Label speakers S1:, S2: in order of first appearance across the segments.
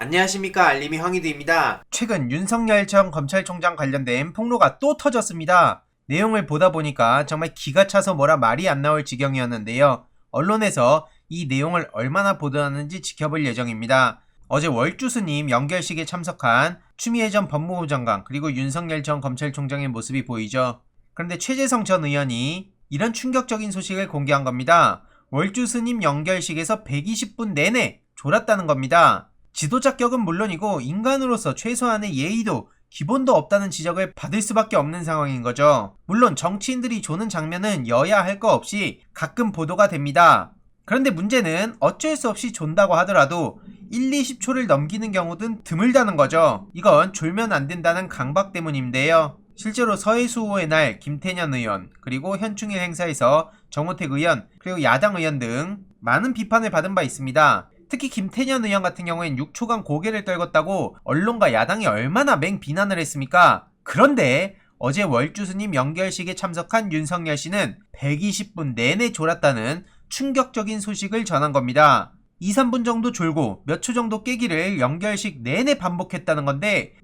S1: 안녕하십니까, 알림이 황희두입니다.
S2: 최근 윤석열 전 검찰총장 관련된 폭로가 또 터졌습니다. 내용을 보다 보니까 정말 기가 차서 뭐라 말이 안 나올 지경이었는데요. 언론에서 이 내용을 얼마나 보도하는지 지켜볼 예정입니다. 어제 월주스님 연결식에 참석한 추미애 전 법무부 장관 그리고 윤석열 전 검찰총장의 모습이 보이죠. 그런데 최재성 전 의원이 이런 충격적인 소식을 공개한 겁니다. 월주스님 연결식에서 120분 내내 졸았다는 겁니다. 지도자 격은 물론이고 인간으로서 최소한의 예의도 기본도 없다는 지적을 받을 수밖에 없는 상황인 거죠. 물론 정치인들이 조는 장면은 여야 할 거 없이 가끔 보도가 됩니다. 그런데 문제는 어쩔 수 없이 존다고 하더라도 1, 20초를 넘기는 경우는 드물다는 거죠. 이건 졸면 안 된다는 강박 때문인데요. 실제로 서해수호의 날 김태년 의원 그리고 현충일 행사에서 정호택 의원 그리고 야당 의원 등 많은 비판을 받은 바 있습니다. 특히 김태년 의원 같은 경우엔 6초간 고개를 떨궜다고 언론과 야당이 얼마나 맹비난을 했습니까? 그런데 어제 월주스님 연결식에 참석한 윤석열 씨는 120분 내내 졸았다는 충격적인 소식을 전한 겁니다. 2, 3분 정도 졸고 몇 초 정도 깨기를 연결식 내내 반복했다는 건데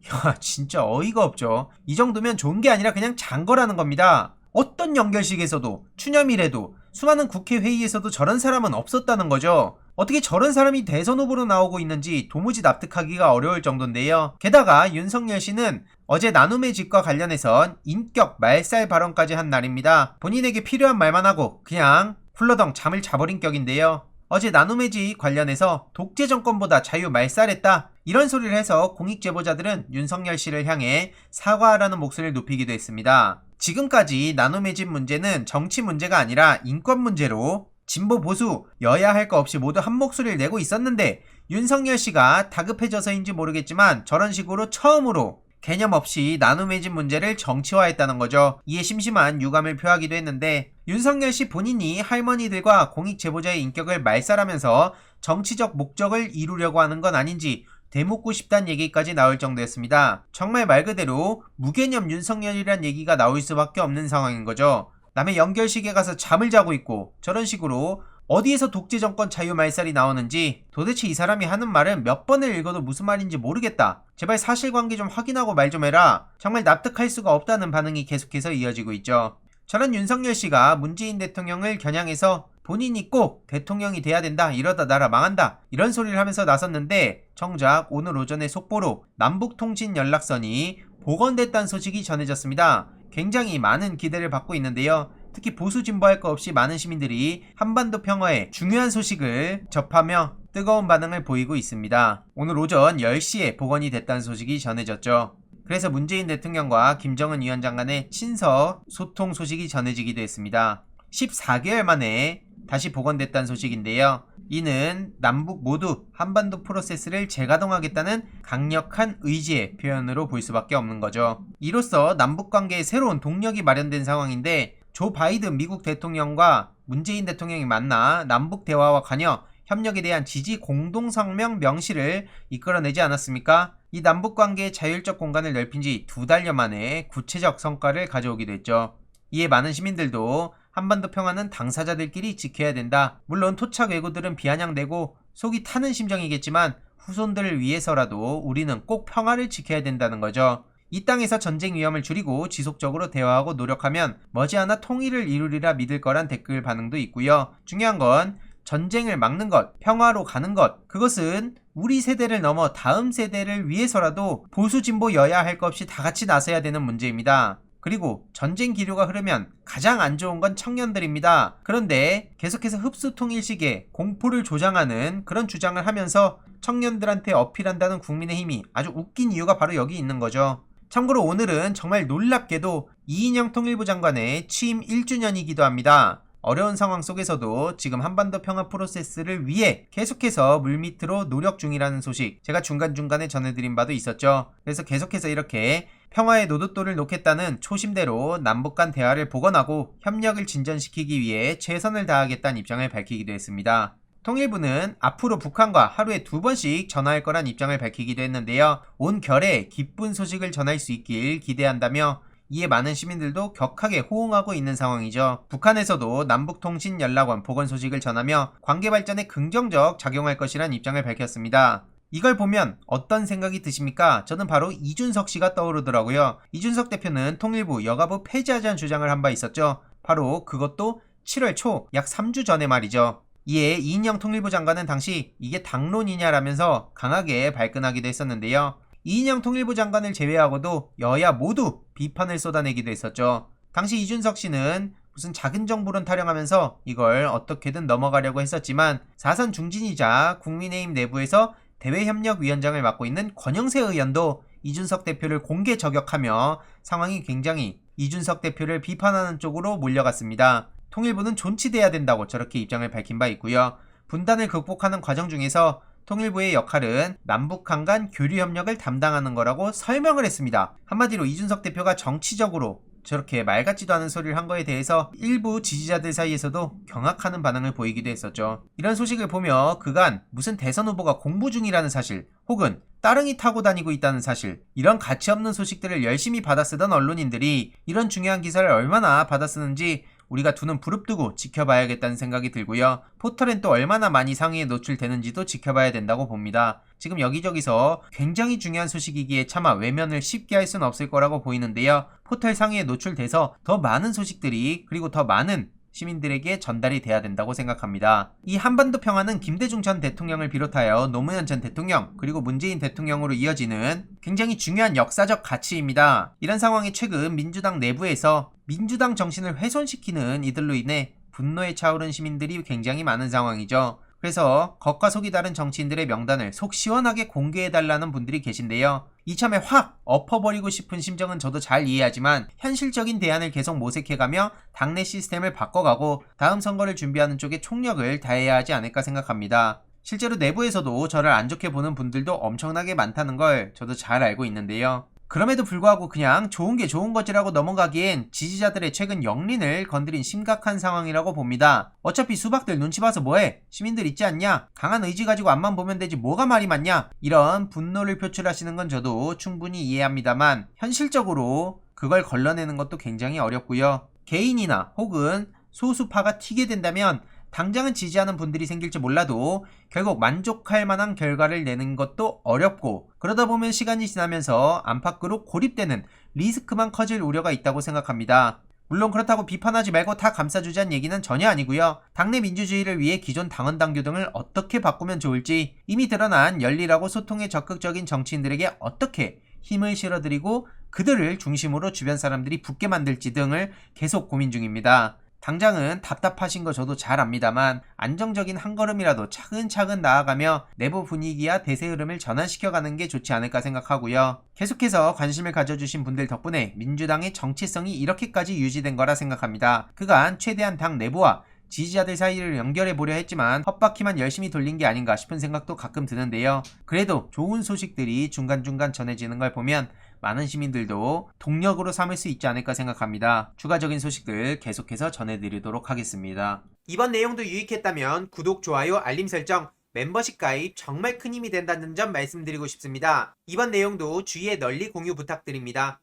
S2: 진짜 어이가 없죠. 이 정도면 좋은 게 아니라 그냥 잔 거라는 겁니다. 어떤 연결식에서도 추념일에도 수많은 국회 회의에서도 저런 사람은 없었다는 거죠. 어떻게 저런 사람이 대선 후보로 나오고 있는지 도무지 납득하기가 어려울 정도인데요. 게다가 윤석열 씨는 어제 나눔의 집과 관련해선 인격 말살 발언까지 한 날입니다. 본인에게 필요한 말만 하고 그냥 훌러덩 잠을 자버린 격인데요. 어제 나눔의 집 관련해서 독재 정권보다 자유 말살했다 이런 소리를 해서 공익제보자들은 윤석열 씨를 향해 사과하라는 목소리를 높이기도 했습니다. 지금까지 나눔의 집 문제는 정치 문제가 아니라 인권 문제로 진보 보수 여야 할 거 없이 모두 한 목소리를 내고 있었는데 윤석열 씨가 다급해져서인지 모르겠지만 저런 식으로 처음으로 개념 없이 나눔의 집 문제를 정치화했다는 거죠. 이에 심심한 유감을 표하기도 했는데 윤석열 씨 본인이 할머니들과 공익제보자의 인격을 말살하면서 정치적 목적을 이루려고 하는 건 아닌지 되묻고 싶다는 얘기까지 나올 정도였습니다. 정말 말 그대로 무개념 윤석열이란 얘기가 나올 수밖에 없는 상황인 거죠. 남의 연결식에 가서 잠을 자고 있고 저런 식으로 어디에서 독재 정권 자유 말살이 나오는지 도대체 이 사람이 하는 말은 몇 번을 읽어도 무슨 말인지 모르겠다. 제발 사실관계 좀 확인하고 말 좀 해라. 정말 납득할 수가 없다는 반응이 계속해서 이어지고 있죠. 저런 윤석열 씨가 문재인 대통령을 겨냥해서 본인이 꼭 대통령이 돼야 된다. 이러다 나라 망한다. 이런 소리를 하면서 나섰는데 정작 오늘 오전에 속보로 남북통신연락선이 복원됐다는 소식이 전해졌습니다. 굉장히 많은 기대를 받고 있는데요. 특히 보수 진보할 거 없이 많은 시민들이 한반도 평화의 중요한 소식을 접하며 뜨거운 반응을 보이고 있습니다. 오늘 오전 10시에 복원이 됐다는 소식이 전해졌죠. 그래서 문재인 대통령과 김정은 위원장 간의 친서 소통 소식이 전해지기도 했습니다. 14개월 만에 다시 복원됐다는 소식인데요. 이는 남북 모두 한반도 프로세스를 재가동하겠다는 강력한 의지의 표현으로 볼 수밖에 없는 거죠. 이로써 남북관계에 새로운 동력이 마련된 상황인데 조 바이든 미국 대통령과 문재인 대통령이 만나 남북 대화와 관여, 협력에 대한 지지 공동성명 명시를 이끌어내지 않았습니까? 이 남북관계의 자율적 공간을 넓힌 지 2달여 만에 구체적 성과를 가져오기도 했죠. 이에 많은 시민들도 한반도 평화는 당사자들끼리 지켜야 된다. 물론 토착 외구들은 비아냥대고 속이 타는 심정이겠지만 후손들을 위해서라도 우리는 꼭 평화를 지켜야 된다는 거죠. 이 땅에서 전쟁 위험을 줄이고 지속적으로 대화하고 노력하면 머지않아 통일을 이루리라 믿을 거란 댓글 반응도 있고요. 중요한 건 전쟁을 막는 것, 평화로 가는 것, 그것은 우리 세대를 넘어 다음 세대를 위해서라도 보수 진보 여야 할 것 없이 다 같이 나서야 되는 문제입니다. 그리고 전쟁 기류가 흐르면 가장 안 좋은 건 청년들입니다. 그런데 계속해서 흡수통일식의 공포를 조장하는 그런 주장을 하면서 청년들한테 어필한다는 국민의힘이 아주 웃긴 이유가 바로 여기 있는 거죠. 참고로 오늘은 정말 놀랍게도 이인영 통일부 장관의 취임 1주년이기도 합니다. 어려운 상황 속에서도 지금 한반도 평화 프로세스를 위해 계속해서 물밑으로 노력 중이라는 소식 제가 중간중간에 전해드린 바도 있었죠. 그래서 계속해서 이렇게 평화의 노돛돌을 놓겠다는 초심대로 남북 간 대화를 복원하고 협력을 진전시키기 위해 최선을 다하겠다는 입장을 밝히기도 했습니다. 통일부는 앞으로 북한과 하루에 2번씩 전화할 거란 입장을 밝히기도 했는데요. 온 결에 기쁜 소식을 전할 수 있길 기대한다며 이에 많은 시민들도 격하게 호응하고 있는 상황이죠. 북한에서도 남북통신연락원 복원 소식을 전하며 관계 발전에 긍정적 작용할 것이란 입장을 밝혔습니다. 이걸 보면 어떤 생각이 드십니까? 저는 바로 이준석 씨가 떠오르더라고요. 이준석 대표는 통일부 여가부 폐지하자는 주장을 한 바 있었죠. 바로 그것도 7월 초 약 3주 전에 말이죠. 이에 이인영 통일부 장관은 당시 이게 당론이냐라면서 강하게 발끈하기도 했었는데요. 이인영 통일부 장관을 제외하고도 여야 모두 비판을 쏟아내기도 했었죠. 당시 이준석 씨는 무슨 작은 정부론 타령하면서 이걸 어떻게든 넘어가려고 했었지만 사선 중진이자 국민의힘 내부에서 대외협력위원장을 맡고 있는 권영세 의원도 이준석 대표를 공개 저격하며 상황이 굉장히 이준석 대표를 비판하는 쪽으로 몰려갔습니다. 통일부는 존치돼야 된다고 저렇게 입장을 밝힌 바 있고요. 분단을 극복하는 과정 중에서 통일부의 역할은 남북한 간 교류협력을 담당하는 거라고 설명을 했습니다. 한마디로 이준석 대표가 정치적으로 저렇게 말 같지도 않은 소리를 한 거에 대해서 일부 지지자들 사이에서도 경악하는 반응을 보이기도 했었죠. 이런 소식을 보며 그간 무슨 대선 후보가 공부 중이라는 사실, 혹은 따릉이 타고 다니고 있다는 사실, 이런 가치없는 소식들을 열심히 받아쓰던 언론인들이 이런 중요한 기사를 얼마나 받아쓰는지 우리가 두 눈 부릅뜨고 지켜봐야겠다는 생각이 들고요. 포털엔 또 얼마나 많이 상위에 노출되는지도 지켜봐야 된다고 봅니다. 지금 여기저기서 굉장히 중요한 소식이기에 차마 외면을 쉽게 할 수는 없을 거라고 보이는데요. 포털 상위에 노출돼서 더 많은 소식들이, 그리고 더 많은 시민들에게 전달이 돼야 된다고 생각합니다. 이 한반도 평화는 김대중 전 대통령을 비롯하여 노무현 전 대통령, 그리고 문재인 대통령으로 이어지는 굉장히 중요한 역사적 가치입니다. 이런 상황에 최근 민주당 내부에서 민주당 정신을 훼손시키는 이들로 인해 분노에 차오른 시민들이 굉장히 많은 상황이죠. 그래서 겉과 속이 다른 정치인들의 명단을 속 시원하게 공개해달라는 분들이 계신데요. 이참에 확 엎어버리고 싶은 심정은 저도 잘 이해하지만 현실적인 대안을 계속 모색해가며 당내 시스템을 바꿔가고 다음 선거를 준비하는 쪽에 총력을 다해야 하지 않을까 생각합니다. 실제로 내부에서도 저를 안 좋게 보는 분들도 엄청나게 많다는 걸 저도 잘 알고 있는데요. 그럼에도 불구하고 그냥 좋은 게 좋은 거지라고 넘어가기엔 지지자들의 최근 영린을 건드린 심각한 상황이라고 봅니다. 어차피 수박들 눈치 봐서 뭐해? 시민들 있지 않냐? 강한 의지 가지고 앞만 보면 되지 뭐가 말이 많냐? 이런 분노를 표출하시는 건 저도 충분히 이해합니다만 현실적으로 그걸 걸러내는 것도 굉장히 어렵고요. 개인이나 혹은 소수파가 튀게 된다면 당장은 지지하는 분들이 생길지 몰라도 결국 만족할 만한 결과를 내는 것도 어렵고, 그러다 보면 시간이 지나면서 안팎으로 고립되는 리스크만 커질 우려가 있다고 생각합니다. 물론 그렇다고 비판하지 말고 다 감싸주자는 얘기는 전혀 아니고요. 당내 민주주의를 위해 기존 당원 당규 등을 어떻게 바꾸면 좋을지, 이미 드러난 열리라고 소통에 적극적인 정치인들에게 어떻게 힘을 실어드리고 그들을 중심으로 주변 사람들이 붙게 만들지 등을 계속 고민 중입니다. 당장은 답답하신 거 저도 잘 압니다만 안정적인 한 걸음이라도 차근차근 나아가며 내부 분위기와 대세 흐름을 전환시켜가는 게 좋지 않을까 생각하고요. 계속해서 관심을 가져주신 분들 덕분에 민주당의 정체성이 이렇게까지 유지된 거라 생각합니다. 그간 최대한 당 내부와 지지자들 사이를 연결해보려 했지만 헛바퀴만 열심히 돌린 게 아닌가 싶은 생각도 가끔 드는데요. 그래도 좋은 소식들이 중간중간 전해지는 걸 보면 많은 시민들도 동력으로 삼을 수 있지 않을까 생각합니다. 추가적인 소식들 계속해서 전해드리도록 하겠습니다.
S1: 이번 내용도 유익했다면 구독, 좋아요, 알림 설정, 멤버십 가입 정말 큰 힘이 된다는 점 말씀드리고 싶습니다. 이번 내용도 주위에 널리 공유 부탁드립니다.